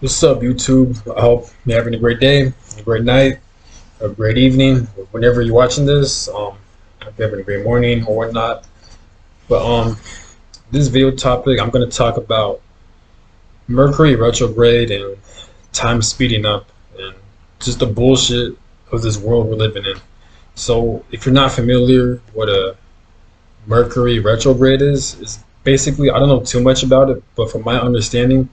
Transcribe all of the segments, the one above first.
What's up, YouTube? I hope you're having a great day, a great night, a great evening, whenever you're watching this. I hope you're having a great morning or whatnot. But this video topic, I'm going to talk about Mercury retrograde and time speeding up and just the bullshit of this world we're living in. So, if you're not familiar what a Mercury retrograde is basically, I don't know too much about it, but from my understanding,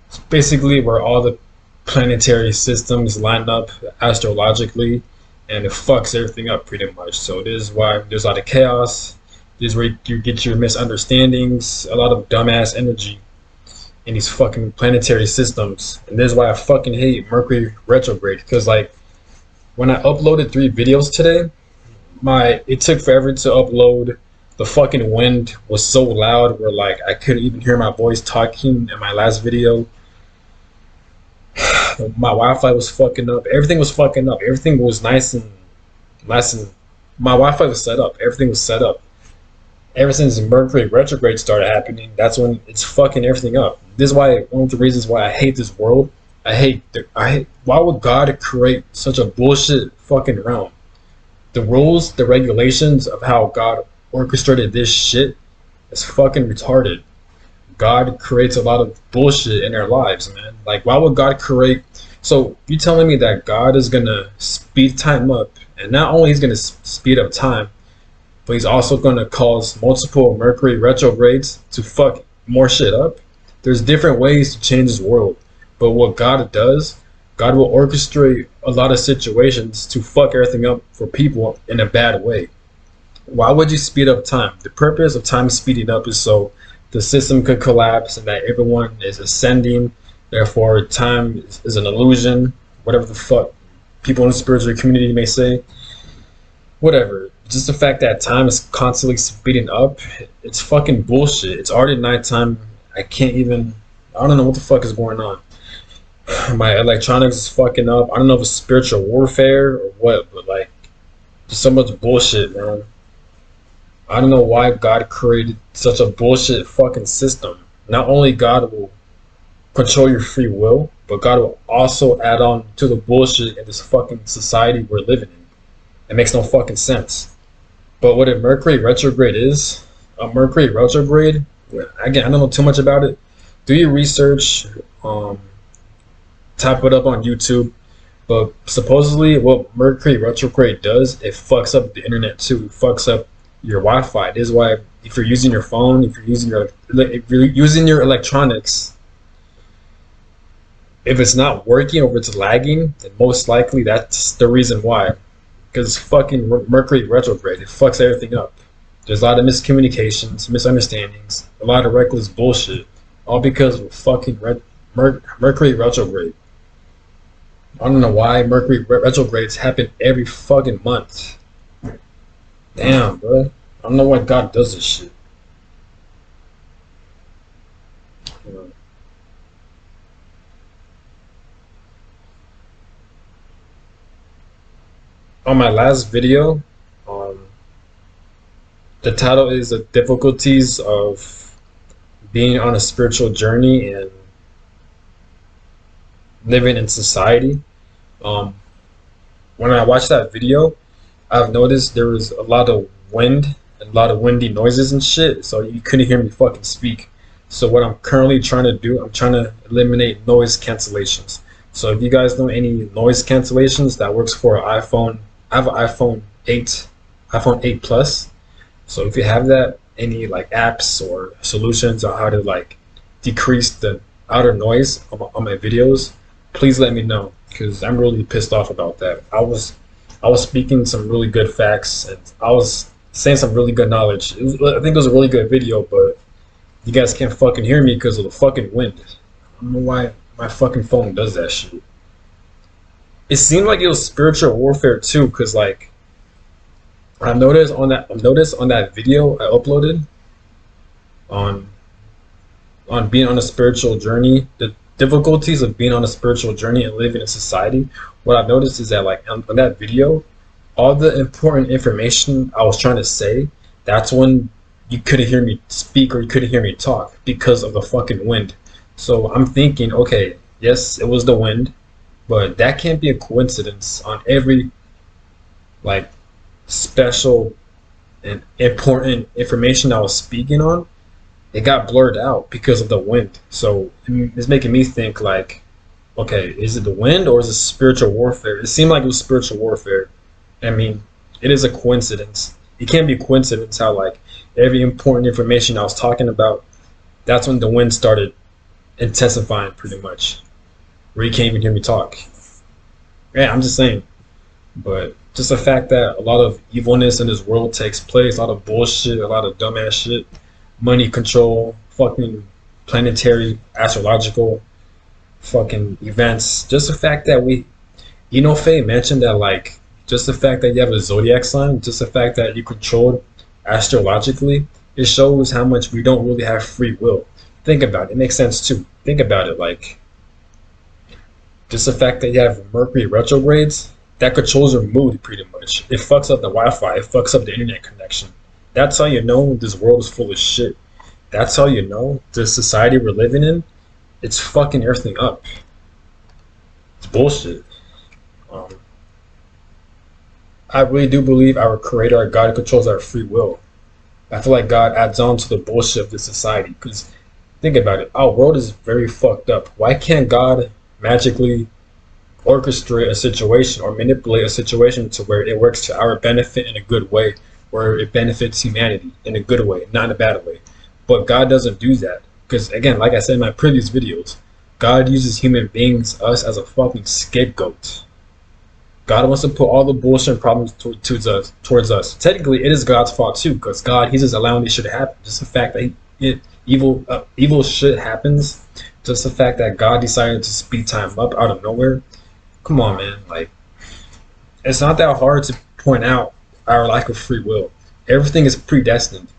it's basically where all the planetary systems line up astrologically and it fucks everything up pretty much. So this is why there's a lot of chaos. This is where you get your misunderstandings, a lot of dumbass energy in these fucking planetary systems. And this is why I fucking hate Mercury retrograde. Because like when I uploaded 3 videos today, it took forever to upload. The fucking wind was so loud where like I couldn't even hear my voice talking in my last video. My Wi-Fi was fucking up. Everything was fucking up. Everything was nice and my Wi-Fi was set up. Everything was set up. Ever since Mercury retrograde started happening, that's when it's fucking everything up. This is why one of the reasons why I hate this world. I hate why would God create such a bullshit fucking realm? The rules, the regulations of how God orchestrated this shit is fucking retarded. God creates a lot of bullshit in our lives, man. Like, why would God create? So you telling me that God is gonna speed time up, and not only he's gonna speed up time, but he's also gonna cause multiple Mercury retrogrades to fuck more shit up? There's different ways to change this world, but what God does, God will orchestrate a lot of situations to fuck everything up for people in a bad way. Why would you speed up time? The purpose of time speeding up is so the system could collapse and that everyone is ascending. Therefore, time is an illusion. Whatever the fuck people in the spiritual community may say. Whatever. Just the fact that time is constantly speeding up, it's fucking bullshit. It's already nighttime. I can't even. I don't know what the fuck is going on. My electronics is fucking up. I don't know if it's spiritual warfare or what, but like, just so much bullshit, man. I don't know why God created such a bullshit fucking system. Not only God will control your free will, but God will also add on to the bullshit in this fucking society we're living in. It makes no fucking sense. But what a Mercury retrograde is, a Mercury retrograde, again, I don't know too much about it. Do your research, type it up on YouTube. But supposedly what Mercury retrograde does, it fucks up the internet too. It fucks up your Wi-Fi. This is why if you're using your phone, if you're using your electronics, if it's not working or if it's lagging, then most likely that's the reason why. Because it's fucking Mercury retrograde. It fucks everything up. There's a lot of miscommunications, misunderstandings, a lot of reckless bullshit, all because of fucking Mercury retrograde. I don't know why Mercury retrogrades happen every fucking month. Damn, bro. I don't know why God does this shit. On my last video, um, the title is the difficulties of being on a spiritual journey and living in society. Um, when I watched that video, I've noticed there was a lot of wind and a lot of windy noises and shit, so you couldn't hear me fucking speak. So what I'm currently trying to do, I'm trying to eliminate noise cancellations. So if you guys know any noise cancellations that works for an iPhone, I have an iPhone 8, iPhone 8 Plus. So if you have that, any like apps or solutions on how to like decrease the outer noise on my videos, please let me know because I'm really pissed off about that. I was speaking some really good facts and I was saying some really good knowledge. I think it was a really good video, but you guys can't fucking hear me because of the fucking wind. I don't know why my fucking phone does that shit. It seemed like it was spiritual warfare too, because like I noticed on that video I uploaded on being on a spiritual journey, the difficulties of being on a spiritual journey and living in society. What I've noticed is that like on that video, all the important information I was trying to say, that's when you couldn't hear me speak or you couldn't hear me talk because of the fucking wind. So I'm thinking, okay, yes, it was the wind, but that can't be a coincidence on every like special and important information I was speaking on. It got blurred out because of the wind. So it's making me think like, okay, is it the wind or is it spiritual warfare? It seemed like it was spiritual warfare. I mean, it is a coincidence. It can't be a coincidence how like every important information I was talking about, that's when the wind started intensifying pretty much. Where you can't even hear me talk. Yeah, I'm just saying. But just the fact that a lot of evilness in this world takes place, a lot of bullshit, a lot of dumbass shit, money control, fucking planetary, astrological, fucking events. Just the fact that Faye mentioned that like just the fact that you have a zodiac sign, just the fact that you controlled astrologically, it shows how much we don't really have free will. Think about it. It makes sense too. Think about it. Like just the fact that you have Mercury retrogrades, that controls your mood pretty much. It fucks up the Wi-Fi. It fucks up the internet connection. That's how you know this world is full of shit. That's how you know the society we're living in, it's fucking everything up. It's bullshit. Um, I really do believe our creator, our God, controls our free will. I feel like God adds on to the bullshit of this society. Because think about it, our world is very fucked up. Why can't God magically orchestrate a situation or manipulate a situation to where it works to our benefit in a good way, where it benefits humanity in a good way, not in a bad way? But God doesn't do that. Because again, like I said in my previous videos, God uses human beings, us, as a fucking scapegoat. God wants to put all the bullshit and problems towards us. Technically, it is God's fault too, because God, He's just allowing this shit to happen. Just the fact that evil shit happens. Just the fact that God decided to speed time up out of nowhere. Come on, man. Like, it's not that hard to point out our lack of free will. Everything is predestined.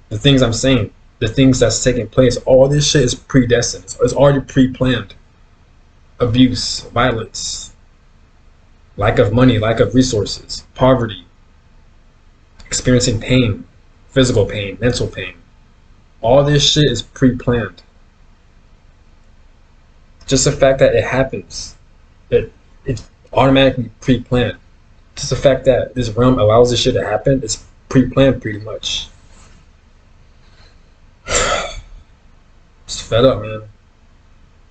The things I'm saying, the things that's taking place, all this shit is predestined. It's already pre-planned. Abuse, violence, lack of money, lack of resources, poverty, experiencing pain, physical pain, mental pain. All this shit is pre-planned. Just the fact that it happens, it's automatically pre-planned. Just the fact that this realm allows this shit to happen, it's pre-planned pretty much. Just fed up, man.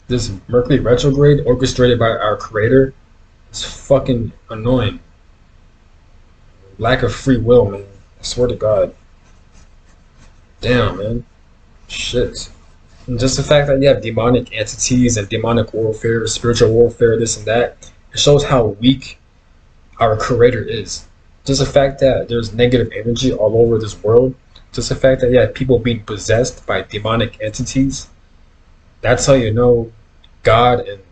This Mercury retrograde orchestrated by our creator is fucking annoying. Lack of free will, man. I swear to God. Damn, man. Shit. And just the fact that you have demonic entities and demonic warfare, spiritual warfare, this and that, it shows how weak our creator is. Just the fact that there's negative energy all over this world, just the fact that you have people being possessed by demonic entities, that's how you know God and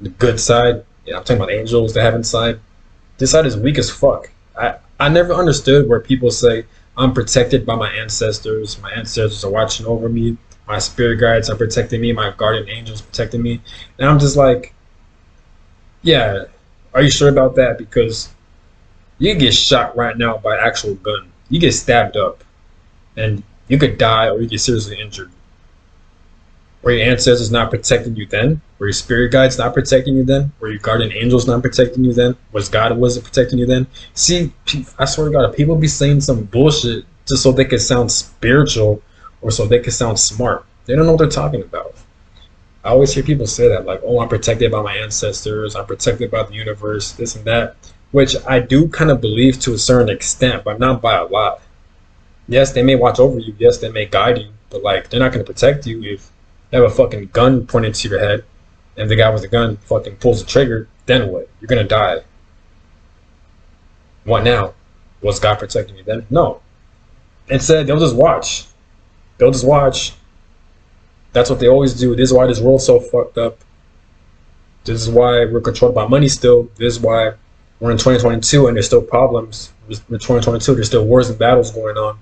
the good side, I'm talking about angels, the heaven side, this side is weak as fuck. I never understood where people say, I'm protected by my ancestors are watching over me, my spirit guides are protecting me, my guardian angels protecting me. And I'm just like, yeah, are you sure about that? Because you can get shot right now by an actual gun. You get stabbed up and you could die or you get seriously injured. Were your ancestors not protecting you then? Were your spirit guides not protecting you then? Were your guardian angels not protecting you then? Was God wasn't protecting you then? See, I swear to God, people be saying some bullshit just so they can sound spiritual or so they can sound smart. They don't know what they're talking about. I always hear people say that, like, oh, I'm protected by my ancestors, I'm protected by the universe, this and that, which I do kind of believe to a certain extent, but not by a lot. Yes, they may watch over you, yes, they may guide you, but like, they're not going to protect you if you have a fucking gun pointed to your head and the guy with the gun fucking pulls the trigger. Then what? You're going to die. What now? Was God protecting you then? No. Instead, they'll just watch. They'll just watch. That's what they always do. This is why this world's so fucked up. This is why we're controlled by money still. This is why we're in 2022 and there's still problems. In 2022, there's still wars and battles going on.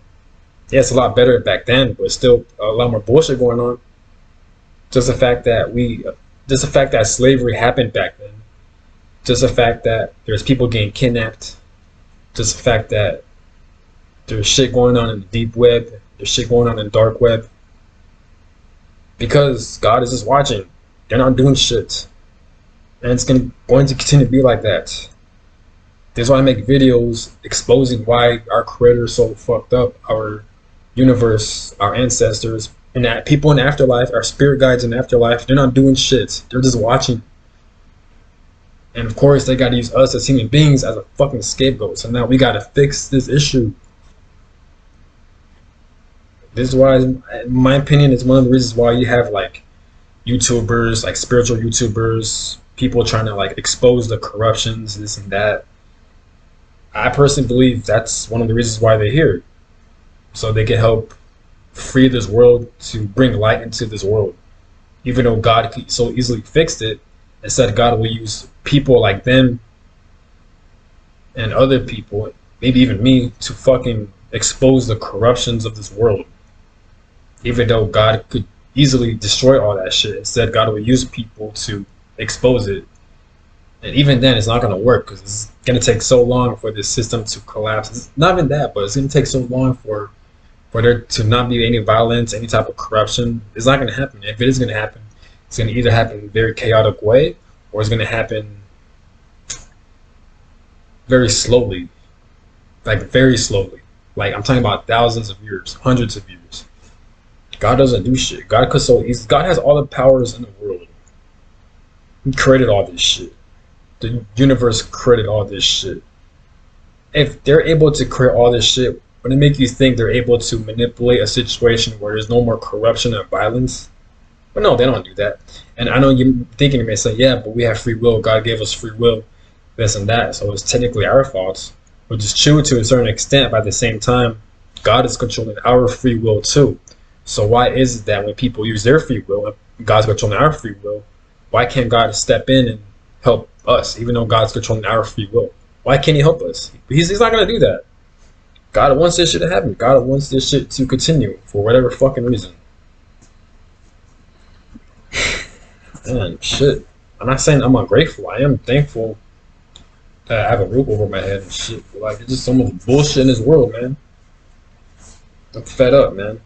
Yeah, it's a lot better back then, but still a lot more bullshit going on. Just the fact that slavery happened back then. Just the fact that there's people getting kidnapped. Just the fact that there's shit going on in the deep web. There's shit going on in the dark web. because God is just watching. They're not doing shit, and it's going to continue to be like that. That's why I make videos exposing why our creator is so fucked up, our universe, our ancestors, and that people in the afterlife, our spirit guides in the afterlife, they're not doing shit. They're just watching. And of course, they gotta use us as human beings as a fucking scapegoat. So now we gotta fix this issue. This is why, in my opinion, is one of the reasons why you have like YouTubers, like spiritual YouTubers, people trying to like expose the corruptions, this and that. I personally believe that's one of the reasons why they're here, so they can help free this world, to bring light into this world. Even though God could so easily fixed it, instead God will use people like them and other people, maybe even me, to fucking expose the corruptions of this world. Even though God could easily destroy all that shit, instead God will use people to expose it. And even then, it's not going to work, because it's going to take so long for this system to collapse. It's not even that, but it's going to take so long for there to not be any violence, any type of corruption. It's not going to happen. If it is going to happen, it's going to either happen in a very chaotic way, or it's going to happen very slowly. Like, very slowly. Like, I'm talking about thousands of years, hundreds of years. God doesn't do shit. God has all the powers in the world. He created all this shit. The universe created all this shit. If they're able to create all this shit, would it make you think they're able to manipulate a situation where there's no more corruption and violence? But no, they don't do that. And I know you're thinking you may say, yeah, but we have free will. God gave us free will, this and that. So it's technically our fault, which is true to a certain extent. But at the same time, God is controlling our free will too. So why is it that when people use their free will, and God's controlling our free will, why can't God step in and help us, even though God's controlling our free will? Why can't he help us? He's not going to do that. God wants this shit to happen. God wants this shit to continue for whatever fucking reason. Man, shit. I'm not saying I'm ungrateful. I am thankful that I have a roof over my head and shit. But like, it's just so much bullshit in this world, man. I'm fed up, man.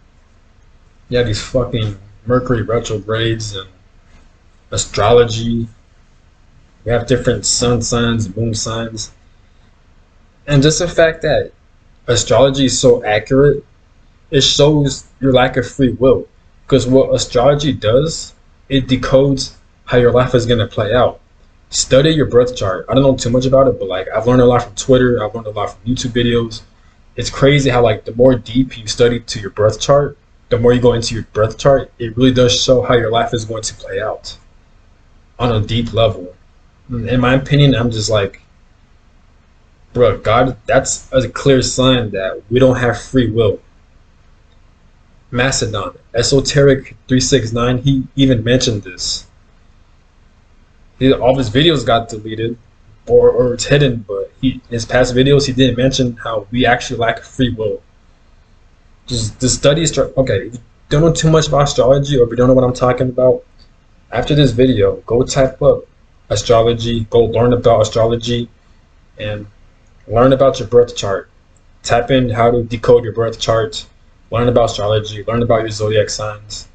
You have these fucking Mercury retrogrades and astrology. We have different sun signs, moon signs. And just the fact that astrology is so accurate, it shows your lack of free will. Because what astrology does, it decodes how your life is going to play out. Study your birth chart. I don't know too much about it, but like, I've learned a lot from Twitter. I've learned a lot from YouTube videos. It's crazy how like the more deep you study to your birth chart, the more you go into your birth chart, it really does show how your life is going to play out on a deep level. In my opinion, I'm just like, bro, God, that's a clear sign that we don't have free will. Macedon, Esoteric 369, he even mentioned this. All his videos got deleted, or it's hidden, but in his past videos, he didn't mention how we actually lack free will. Just the study, okay, if you don't know too much about astrology, or if you don't know what I'm talking about, after this video, go type up astrology, go learn about astrology, and learn about your birth chart. Type in how to decode your birth chart, learn about astrology, learn about your zodiac signs,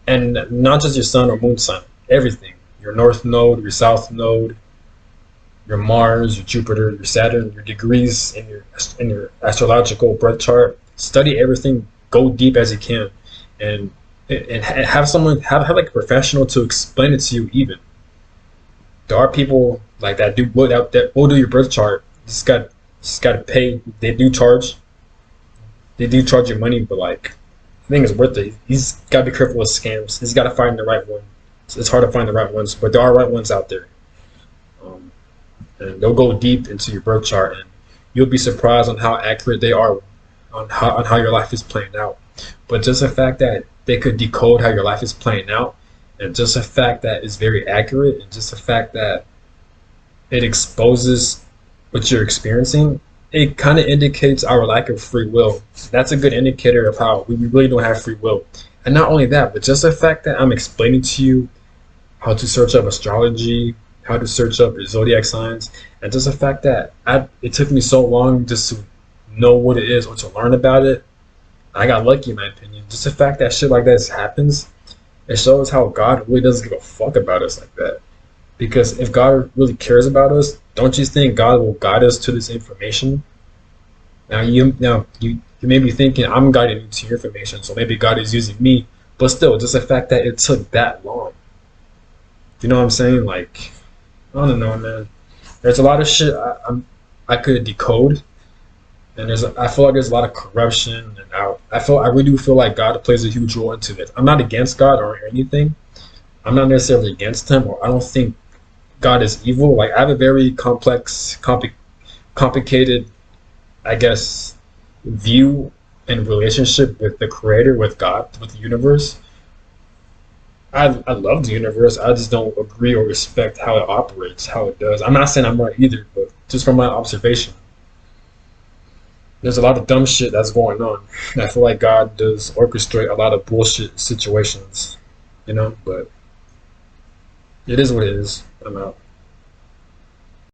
and not just your sun or moon sign, everything. Your north node, your south node, your Mars, your Jupiter, your Saturn, your degrees in your astrological birth chart. Study everything, go deep as you can, and have someone, have like a professional to explain it to you. Even there are people like that will do your birth chart. Just got to pay. They do charge you money, but like, I think it's worth it. He's got to be careful with scams. He's got to find the right one. It's hard to find the right ones, but there are right ones out there. And they'll go deep into your birth chart, and you'll be surprised on how accurate they are on how your life is playing out. But just the fact that they could decode how your life is playing out, and just the fact that it's very accurate, and just the fact that it exposes what you're experiencing, it kind of indicates our lack of free will. That's a good indicator of how we really don't have free will. And not only that, but just the fact that I'm explaining to you how to search up astrology, how to search up your zodiac signs, and just the fact that it took me so long just to know what it is or to learn about it, I got lucky in my opinion. Just the fact that shit like this happens, it shows how God really doesn't give a fuck about us like that. Because if God really cares about us, don't you think God will guide us to this information? Now you may be thinking I'm guiding you to your information, so maybe God is using me. But still, just the fact that it took that long. You know what I'm saying? Like, I don't know, man. There's a lot of shit I could decode, and I feel like there's a lot of corruption, and I really do feel like God plays a huge role into this. I'm not against God or anything. I'm not necessarily against him, or I don't think God is evil. Like I have a very complicated, I guess, view and relationship with the Creator, with God, with the universe. I love the universe. I just don't agree or respect how it operates, how it does. I'm not saying I'm right either, but just from my observation, there's a lot of dumb shit that's going on. I feel like God does orchestrate a lot of bullshit situations, but it is what it is. I'm out.